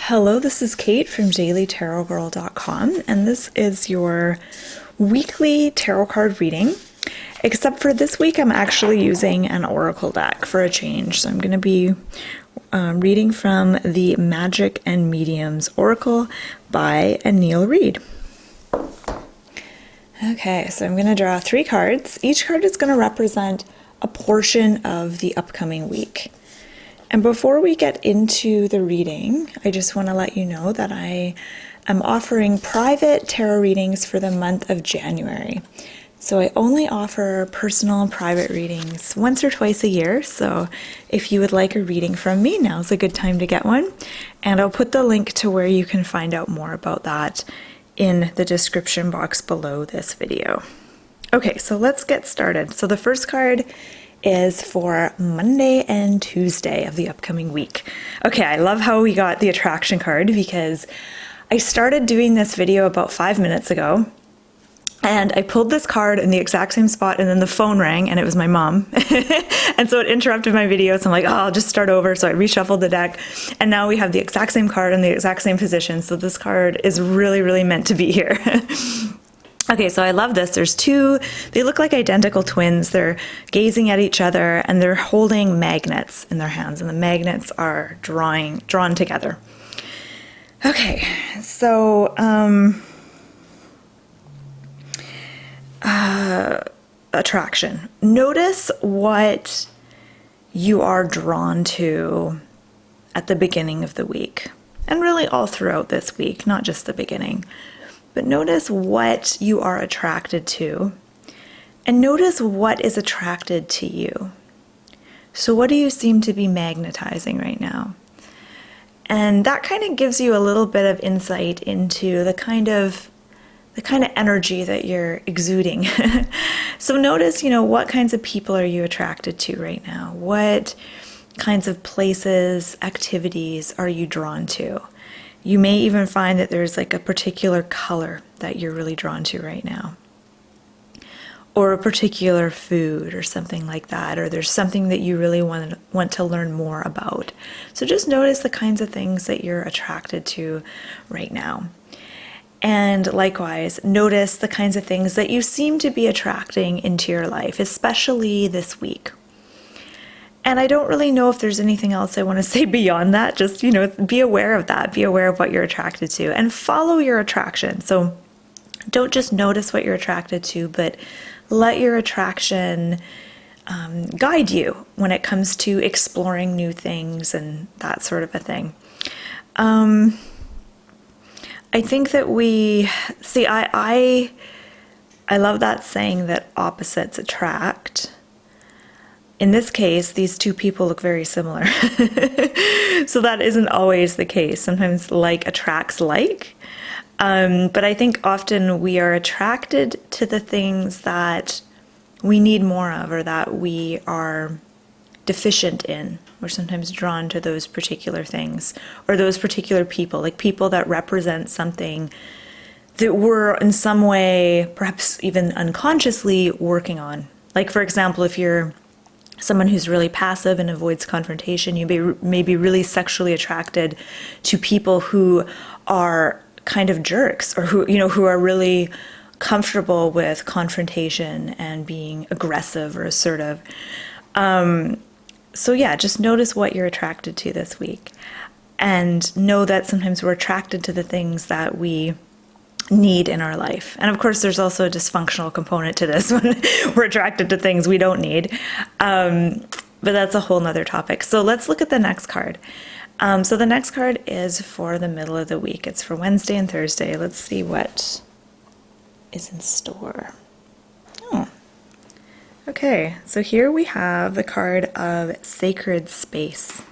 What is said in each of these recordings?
Hello, this is Kate from dailytarotgirl.com, and this is your weekly tarot card reading. Except for this week, I'm actually using an oracle deck for a change. So I'm going to be reading from the Magick and Mediums Oracle by Anielle Reid. Okay, so I'm going to draw 3 cards. Each card is going to represent a portion of the upcoming week. And before we get into the reading, I just want to let you know that I am offering private tarot readings for the month of January. So I only offer personal and private readings once or twice a year. So if you would like a reading from me, now's a good time to get one. And I'll put the link to where you can find out more about that in the description box below this video. Okay, so let's get started. So the first card is for Monday and Tuesday of the upcoming week. Okay, I love how we got the attraction card because I started doing this video about 5 minutes ago and I pulled this card in the exact same spot and then the phone rang and it was my mom. And so it interrupted my video. So I'm like, oh, I'll just start over. So I reshuffled the deck and now we have the exact same card in the exact same position. So this card is really, really meant to be here. Okay, so I love this. There's 2, they look like identical twins. They're gazing at each other and they're holding magnets in their hands and the magnets are drawn together. Okay, so attraction. Notice what you are drawn to at the beginning of the week and really all throughout this week, not just the beginning. But notice what you are attracted to and notice what is attracted to you. So what do you seem to be magnetizing right now? And that kind of gives you a little bit of insight into the kind of energy that you're exuding. So notice, what kinds of people are you attracted to right now? What kinds of places, activities are you drawn to? You may even find that there's like a particular color that you're really drawn to right now, or a particular food or something like that, or there's something that you really want to learn more about. So just notice the kinds of things that you're attracted to right now. And likewise, notice the kinds of things that you seem to be attracting into your life, especially this week. And I don't really know if there's anything else I want to say beyond that. Just, be aware of that. Be aware of what you're attracted to and follow your attraction. So don't just notice what you're attracted to, but let your attraction guide you when it comes to exploring new things and that sort of a thing. I think that I love that saying that opposites attract. In this case, these 2 people look very similar. So that isn't always the case. Sometimes like attracts like. But I think often we are attracted to the things that we need more of or that we are deficient in. We're sometimes drawn to those particular things or those particular people, like people that represent something that we're in some way, perhaps even unconsciously, working on. Like, for example, if you're someone who's really passive and avoids confrontation, you may be really sexually attracted to people who are kind of jerks or who are really comfortable with confrontation and being aggressive or assertive. So yeah, just notice what you're attracted to this week and know that sometimes we're attracted to the things that we need in our life. And of course, there's also a dysfunctional component to this when we're attracted to things we don't need. But that's a whole nother topic. So let's look at the next card. So the next card is for the middle of the week. It's for Wednesday and Thursday. Let's see what is in store. Oh, okay. So here we have the card of Sacred Space.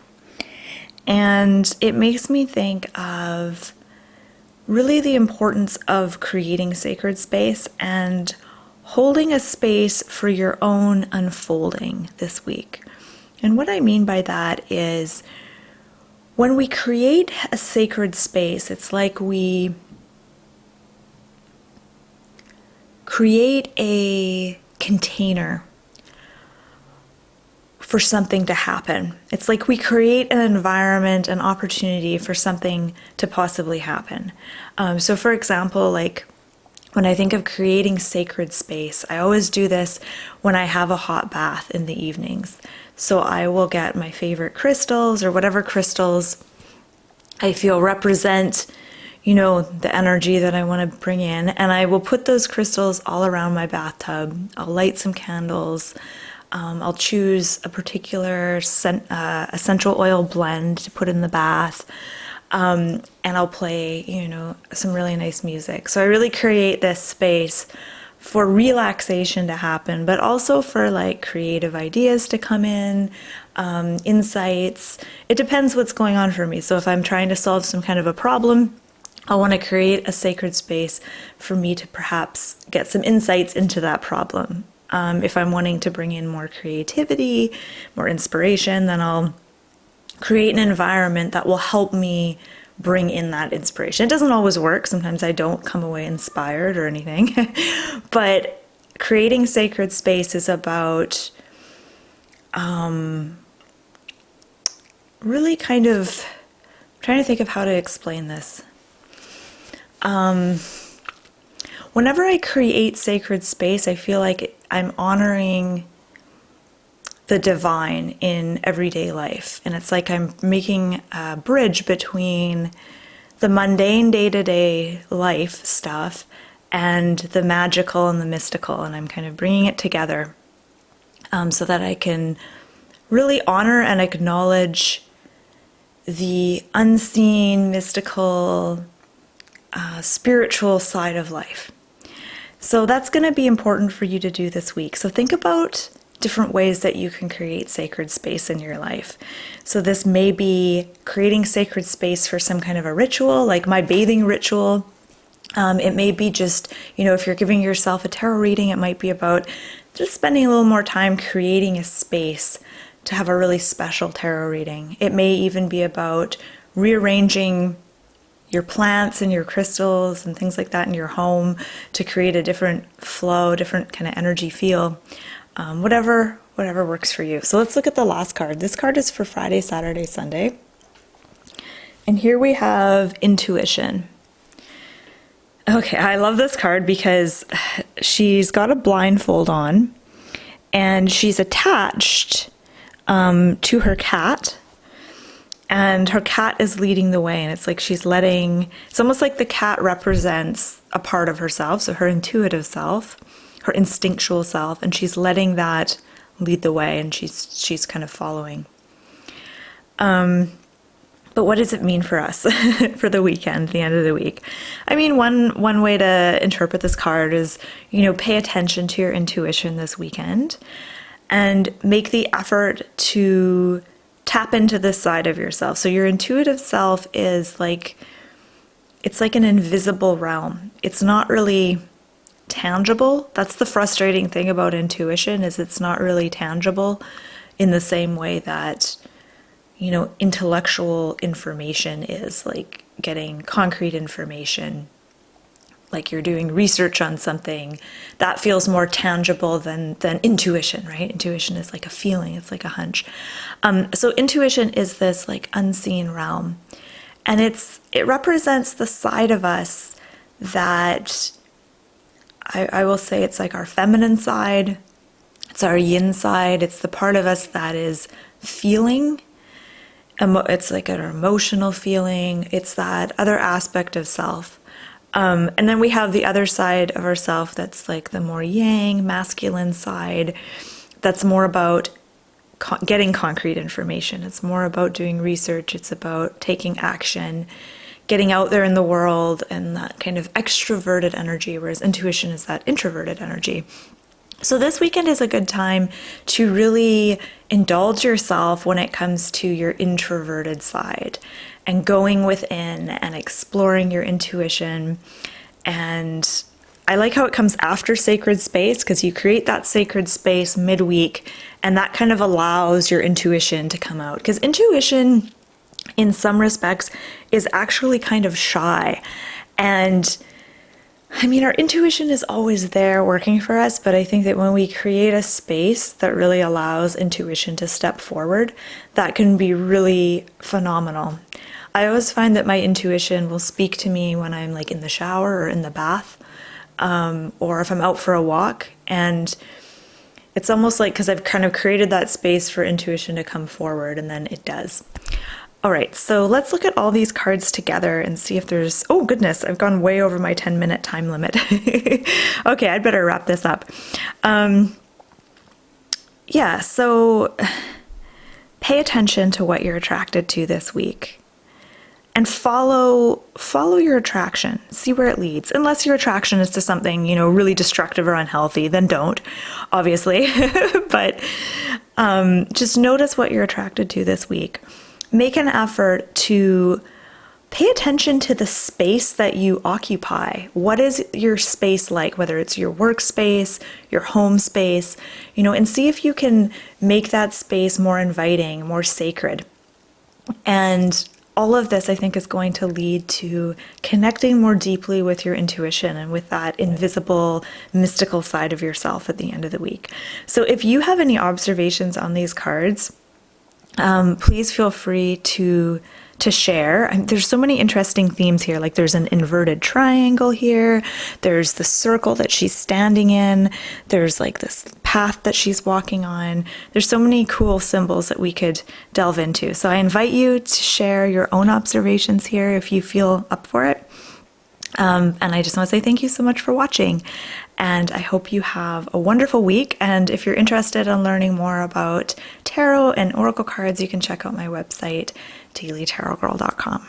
And it makes me think of really the importance of creating sacred space and holding a space for your own unfolding this week. And what I mean by that is when we create a sacred space, it's like we create a container for something to happen. It's like we create an environment, an opportunity for something to possibly happen. So for example, like when I think of creating sacred space, I always do this when I have a hot bath in the evenings. So I will get my favorite crystals or whatever crystals I feel represent, the energy that I want to bring in. And I will put those crystals all around my bathtub. I'll light some candles. I'll choose a particular essential oil blend to put in the bath. And I'll play, some really nice music. So I really create this space for relaxation to happen, but also for like creative ideas to come in, insights. It depends what's going on for me. So if I'm trying to solve some kind of a problem, I want to create a sacred space for me to perhaps get some insights into that problem. If I'm wanting to bring in more creativity, more inspiration, then I'll create an environment that will help me bring in that inspiration. It doesn't always work. Sometimes I don't come away inspired or anything. But creating sacred space is about really kind of trying to think of how to explain this. Whenever I create sacred space, I feel like I'm honoring the divine in everyday life. And it's like I'm making a bridge between the mundane day-to-day life stuff and the magical and the mystical. And I'm kind of bringing it together so that I can really honor and acknowledge the unseen, mystical, spiritual side of life. So that's going to be important for you to do this week. So think about different ways that you can create sacred space in your life. So this may be creating sacred space for some kind of a ritual, like my bathing ritual. It may be just, if you're giving yourself a tarot reading, it might be about just spending a little more time creating a space to have a really special tarot reading. It may even be about rearranging your plants and your crystals and things like that in your home to create a different flow, different kind of energy feel. Whatever works for you. So let's look at the last card. This card is for Friday, Saturday, Sunday. And here we have intuition. Okay, I love this card because she's got a blindfold on and she's attached to her cat. And her cat is leading the way, and it's like it's almost like the cat represents a part of herself, so her intuitive self, her instinctual self, and she's letting that lead the way, and she's kind of following. But what does it mean for us for the weekend, the end of the week? I mean, one way to interpret this card is, pay attention to your intuition this weekend and make the effort to tap into this side of yourself. So your intuitive self is it's like an invisible realm. It's not really tangible. That's the frustrating thing about intuition, is it's not really tangible in the same way that, intellectual information is, like getting concrete information. Like you're doing research on something, that feels more tangible than intuition, right? Intuition is like a feeling, it's like a hunch. So intuition is this like unseen realm, and it represents the side of us that I will say it's like our feminine side, it's our yin side, it's the part of us that is feeling. It's like an emotional feeling, it's that other aspect of self. And then we have the other side of ourself that's like the more yang, masculine side, that's more about getting concrete information. It's more about doing research. It's about taking action, getting out there in the world, and that kind of extroverted energy, whereas intuition is that introverted energy. So this weekend is a good time to really indulge yourself when it comes to your introverted side and going within and exploring your intuition. And I like how it comes after sacred space, because you create that sacred space midweek, and that kind of allows your intuition to come out. Because intuition, in some respects, is actually kind of shy. And I mean, our intuition is always there working for us, but I think that when we create a space that really allows intuition to step forward, that can be really phenomenal. I always find that my intuition will speak to me when I'm like in the shower or in the bath, or if I'm out for a walk. And it's almost like because I've kind of created that space for intuition to come forward, and then it does. All right, so let's look at all these cards together and see if there's, oh goodness, I've gone way over my 10-minute time limit. Okay, I'd better wrap this up. Yeah, so pay attention to what you're attracted to this week and follow your attraction. See where it leads. Unless your attraction is to something, really destructive or unhealthy, then don't, obviously. But just notice what you're attracted to this week. Make an effort to pay attention to the space that you occupy. What is your space like, whether it's your workspace, your home space, and see if you can make that space more inviting, more sacred. And all of this, I think, is going to lead to connecting more deeply with your intuition and with that invisible, mystical side of yourself at the end of the week. So if you have any observations on these cards, please feel free to share. There's so many interesting themes here. Like there's an inverted triangle here. There's the circle that she's standing in. There's like this path that she's walking on. There's so many cool symbols that we could delve into. So I invite you to share your own observations here if you feel up for it. And I just want to say thank you so much for watching, and I hope you have a wonderful week. And if you're interested in learning more about tarot and oracle cards, you can check out my website, dailytarotgirl.com.